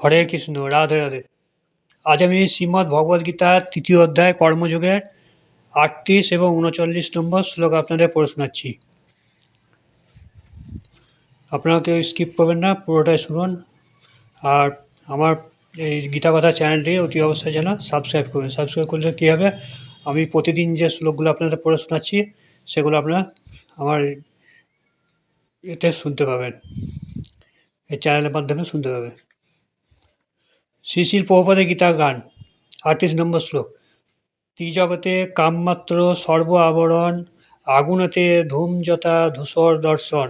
হরে কৃষ্ণ, রাধে রাধে। আজ আমি শ্রীমদ্ ভগবদ্গীতার ৩য় অধ্যায় কর্মযোগের ৩৮ এবং ৩৯ নম্বর শ্লোক আপনাদের পড়ে শোনাচ্ছি। আপনারা কেউ স্কিপ করবেন না, পুরোটাই শুনুন। আর আমার এই গীতা কথা চ্যানেলটি অতি অবশ্যই যেন সাবস্ক্রাইব করবেন। সাবস্ক্রাইব করলে কী হবে, আমি প্রতিদিন যে শ্লোকগুলো আপনাদের পড়ে শোনাচ্ছি সেগুলো আপনারা আমার এতে শুনতে পাবেন, এই চ্যানেলের মাধ্যমে শুনতে পাবেন। শ্রী শ্রী প্রভুপাদের গীতা গান ৩৮ নম্বর শ্লোক। ত্রিজগতে কামমাত্র সর্ব আবরণ, আগুনেতে ধূম যথা ধূসর দর্শন,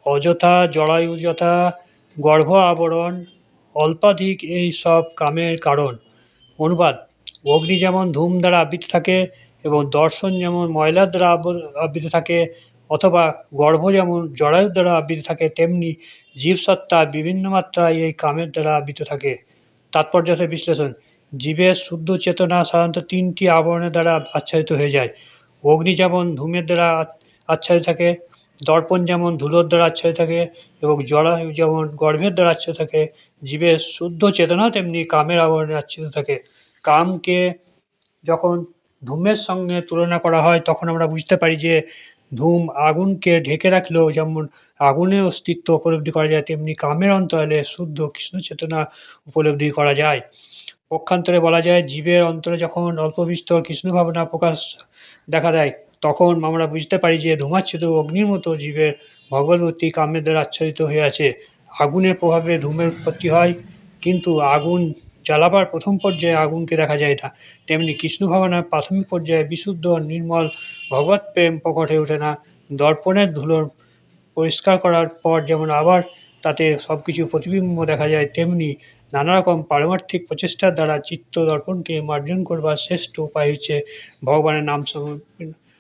অযথা জরায়ু যথা গর্ভ আবরণ, অল্পাধিক এই সব কামের কারণ। অনুবাদ: অগ্নি যেমন ধূম দ্বারা আবৃত থাকে এবং দর্শন যেমন ময়লার দ্বারা আবৃত থাকে, অথবা গর্ভ যেমন জরায়ুর দ্বারা আবৃত থাকে, তেমনি জীবসত্তা বিভিন্ন মাত্রায় এই কামের দ্বারা আবৃত থাকে। তাৎপর্যের বিশ্লেষণ: জীবের শুদ্ধ চেতনা সাধারণত ৩টি আবরণের দ্বারা আচ্ছাদিত হয়ে যায়। অগ্নি যেমন ধূমের দ্বারা আচ্ছাদিত থাকে, দর্পণ যেমন ধুলোর দ্বারা আচ্ছাদিত থাকে এবং জরায়ু যেমন গর্ভের দ্বারা আচ্ছাদিত থাকে, জীবের শুদ্ধ চেতনা তেমনি কামের আবরণে আচ্ছাদিত থাকে। কামকে যখন ধূমের সঙ্গে তুলনা করা হয় তখন আমরা বুঝতে পারি যে ধূম আগুনকে ঢেকে রাখলেও যেমন আগুনের অস্তিত্ব উপলব্ধি করা যায়, তেমনি কামের অন্তরালে শুদ্ধ কৃষ্ণ চেতনা উপলব্ধি করা যায়। পক্ষান্তরে বলা যায়, জীবের অন্তরে যখন অল্প বিস্তর কৃষ্ণ ভাবনা প্রকাশ দেখা দেয় তখন আমরা বুঝতে পারি যে ধূমাচ্ছাদিত অগ্নির মতো জীবের ভগবদ্ভক্তি কামের দ্বারা আচ্ছাদিত হয়ে আছে। আগুনের প্রভাবে ধূমের উৎপত্তি হয়, কিন্তু আগুন জ্বালাবার প্রথম পর্যায়ে আগুনকে দেখা যায় না। তেমনি কৃষ্ণ ভাবনার প্রাথমিক পর্যায়ে বিশুদ্ধ নির্মল ভগবৎ প্রেম প্রকট হয়ে ওঠে না। দর্পণের ধুলোর পরিষ্কার করার পর যেমন আবার তাতে সব কিছু প্রতিবিম্ব দেখা যায়, তেমনি নানারকম পারমার্থিক প্রচেষ্টার দ্বারা চিত্ত দর্পণকে মার্জন করবার শ্রেষ্ঠ উপায় হচ্ছে ভগবানের নাম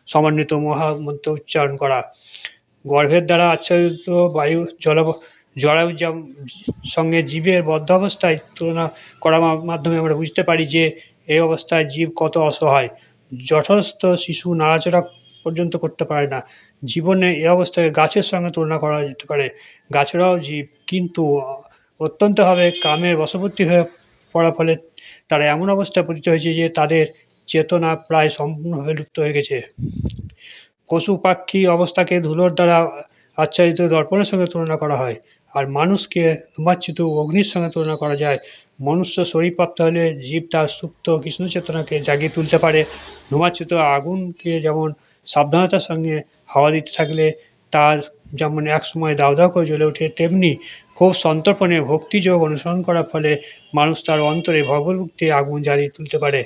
সমন্বিত মহামন্ত্র উচ্চারণ করা। গর্ভের দ্বারা আচ্ছাদিত বায়ু জরায়ুর সঙ্গে জীবের বদ্ধ অবস্থায় তুলনা করার মাধ্যমে আমরা বুঝতে পারি যে এই অবস্থায় জীব কত অসহায়। যথস্থ শিশু নাড়াচাড়া পর্যন্ত করতে পারে না। জীবনে এ অবস্থায় গাছের সঙ্গে তুলনা করা যেতে পারে। গাছেরাও জীব, কিন্তু অত্যন্তভাবে কামের বশবর্তী হয়ে পড়ার ফলে তারা এমন অবস্থায় পতিত হয়েছে যে তাদের চেতনা প্রায় সম্পূর্ণভাবে লুপ্ত হয়ে গেছে। পশু পাখি অবস্থাকে ধুলোর দ্বারা আচ্ছাদিত দর্পণের সঙ্গে তুলনা করা হয়, আর মানুষকে ধূমাচ্ছাদিত অগ্নির সঙ্গে তুলনা করা যায়। মনুষ্য শরীর প্রাপ্ত হলে জীব তার সুপ্ত কৃষ্ণ চেতনাকে জাগিয়ে তুলতে পারে। ধূমাচ্ছাদিত আগুনকে যেমন সাবধানতার সঙ্গে হাওয়া দিতে থাকলে তার যেমন একসময় দাউ দাউ করে জ্বলে ওঠে, তেমনি খুব সন্তর্পণে ভক্তিযোগ অনুসরণ করার ফলে মানুষ তার অন্তরে ভগবদ্ভক্তির আগুন জ্বালিয়ে তুলতে পারে।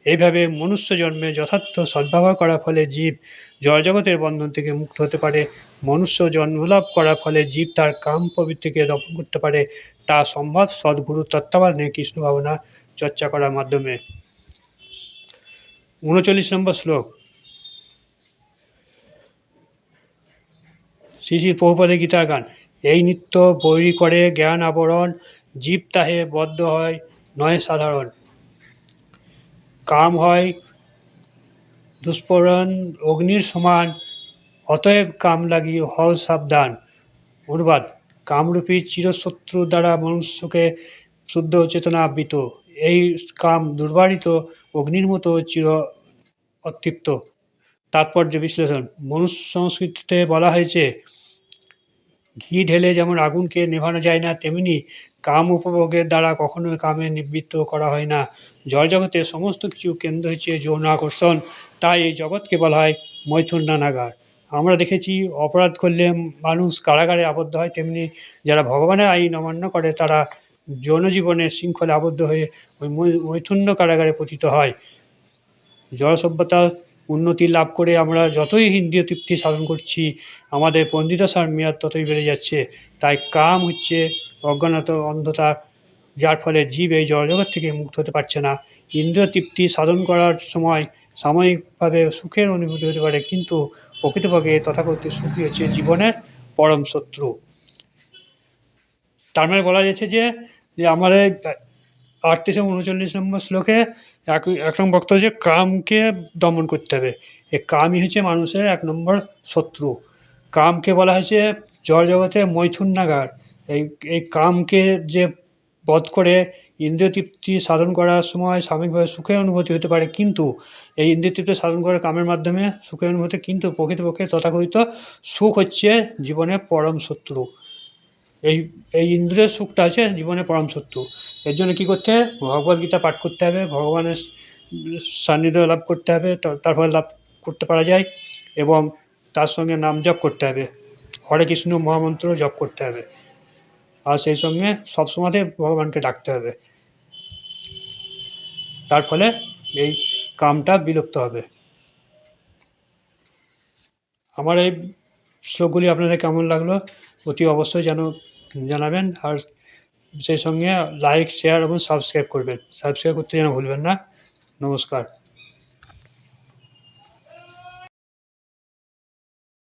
এইভাবে মনুষ্য জন্মে যথার্থ সদ্ব্যবহার করার ফলে জীব জড়জগতের বন্ধন থেকে মুক্ত হতে পারে। মনুষ্য জন্মলাভ করার ফলে জীব তার কাম প্রবৃত্তিকে দমন করতে পারে, তা সম্ভব সদ্গুরু তত্ত্বাবধানে কৃষ্ণ ভাবনা চর্চা করার মাধ্যমে। ৩৯ নম্বর শ্লোক। শ্রী শ্রী প্রভুপাদের গীতার গান। এই নিত্য বৈরী করে জ্ঞান আবরণ, জীব তাহে বদ্ধ হয় নয় সাধারণ। কাম হয় দুষ্পরণ অগ্নির সমান, অতএব কাম লাগি হও সাবধান। অনুবাদ: কামরূপী চিরশত্রু দ্বারা মনুষ্যকে শুদ্ধ চেতনা আবৃত। এই কাম দুর্বারিত অগ্নির মতো চির অতৃপ্ত। তাৎপর্য বিশ্লেষণ: মনুষ্য সংস্কৃতিতে বলা হয়েছে, ঘি ঢেলে যেমন আগুনকে নেভানো যায় না, তেমনি কাম উপভোগের দ্বারা কখনোই কামে নিবৃত্ত করা হয় না। জড়জগতের সমস্ত কিছু কেন্দ্র হচ্ছে যৌন আকর্ষণ, তাই এই জগৎকে বলা হয় মৈথুনাগার। আমরা দেখেছি, অপরাধ করলে মানুষ কারাগারে আবদ্ধ হয়, তেমনি যারা ভগবানের আইন অমান্য করে তারা যৌন জীবনের শৃঙ্খলে আবদ্ধ হয়ে ওই মৈথুন্য কারাগারে পতিত হয়। জড় সভ্যতার উন্নতি লাভ করে আমরা যতই ইন্দ্রিয় তৃপ্তি সাধন করছি, আমাদের পণ্ডিতাসার মেয়াদ ততই বেড়ে যাচ্ছে। তাই কাম হচ্ছে অজ্ঞানত অন্ধতা, যার ফলে জীব এই জড়জগৎ থেকে মুক্ত হতে পারছে না। ইন্দ্রিয় তৃপ্তি সাধন করার সময় সাময়িকভাবে সুখের অনুভূতি হতে পারে, কিন্তু প্রকৃতপক্ষে তথাকথিত সুখই হচ্ছে জীবনের পরম শত্রু। তার মানে বলা যাচ্ছে যে আমাদের ৩৮ এবং ৩৯ নম্বর শ্লোকে এক নম্বর বক্তব্য যে কামকে দমন করতে হবে। এই কামই হচ্ছে মানুষের ১ নম্বর শত্রু। কামকে বলা হয়েছে জড়জগতের মৈথুনাগার। এই কামকে যে বধ করে ইন্দ্রিয় তৃপ্তি সাধন করার সময় সাময়িকভাবে সুখের অনুভূতি হতে পারে, কিন্তু এই ইন্দ্রিয় তৃপ্তি সাধন করে কামের মাধ্যমে সুখের অনুভূতি, কিন্তু প্রকৃতপক্ষে তথাকথিত সুখ হচ্ছে জীবনের পরম শত্রু। এই ইন্দ্রিয় সুখটা আছে জীবনের পরম শত্রু। এর জন্য কী করতে হবে? ভগবদ্গীতা পাঠ করতে হবে, ভগবানের সান্নিধ্য লাভ করতে হবে, তারপরে লাভ করতে পারা যায়, এবং তার সঙ্গে নাম জপ করতে হবে, হরে কৃষ্ণ মহামন্ত্র জপ করতে হবে, আর সেই সঙ্গে সবসময়তে ভগবানকে ডাকতে হবে। তার ফলে এই কামটা বিলুপ্ত হবে। আমার এই শ্লোকগুলি আপনাদের কেমন লাগলো অতি অবশ্যই জানাবেন, আর সেই সঙ্গে লাইক, শেয়ার এবং সাবস্ক্রাইব করবেন। সাবস্ক্রাইব করতে যেন ভুলবেন না। নমস্কার।